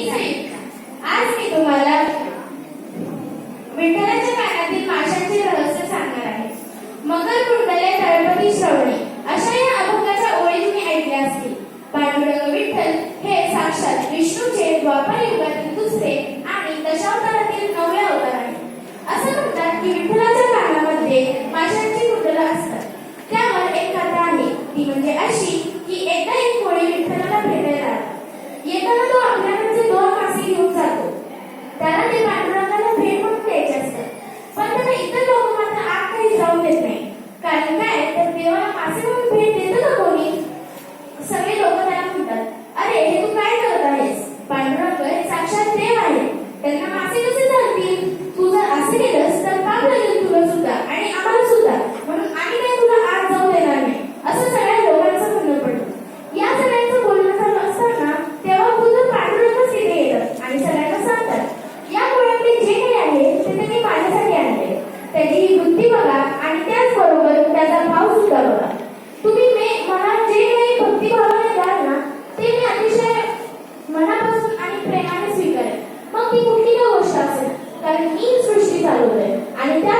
आज मी तुम्हाला विठ्ठलाच्या कानातील माशांचे रहस्य सांगणार आहे. मकर कुंडले तळपती श्रवणे अशा या अभंगाच्या ओळी तुम्ही ऐकल्या असतील. पांडुरंग विठ्ठल हे साक्षात विष्णूचे द्वापर युगातील दुसरे आणि दशावतारातील 9वे अवतार आहे. असं म्हणतात की विठ्ठलाच्या कानामध्ये माशांची कुंडलं असतात. त्यावर एक कथा आहे, ती म्हणजे अशी की एकदा एक कोळी विठ्ठलाला भेटायला आला. येताना तो आपल्याकडचे 2 मासे घेऊन जातो. त्याला ते पांडुरंगाला भेट म्हणून द्यायचे असतात. पण त्याला इतर लोक मात्र आत काही जाऊन देत नाही. कारण काय, तर देवाला मासे म्हणून भेट देतं का कोणी? सगळे लोक त्याला म्हणतात, अरे हे तू काय करत आहेस? पांडुरंग हे साक्षात देव आहे, त्यांना मासे कसे चालतील? तू जर असे केलंस तर पाप लागेल तुला सुद्धा आणि आम्हाला सुद्धा, म्हणून आम्ही काय तुला आत जाऊ देणार नाही, असं सगळ्या लोकांचं म्हणणं पडलं. या सगळ्यांचं बोलणं चालू असताना तेव्हा खुद्द पांडुरंगच तिथे येतात आणि सगळ्यांना सांगतात, या कोळ्यातले जे काही आहे ते त्यांनी माझ्यासाठी आणले. त्याची ही वृत्ती बघा आणि त्याचबरोबर त्याचा भाव सुद्धा बघा. तुम्ही मला जे काही भक्तिभावाने द्याल ना, ते मी अतिशय मनापासून आणि प्रेमाने स्वीकारेन. मग ती कुठली का गोष्ट असेल, कारण मी सृष्टी चालवतोय आणि त्या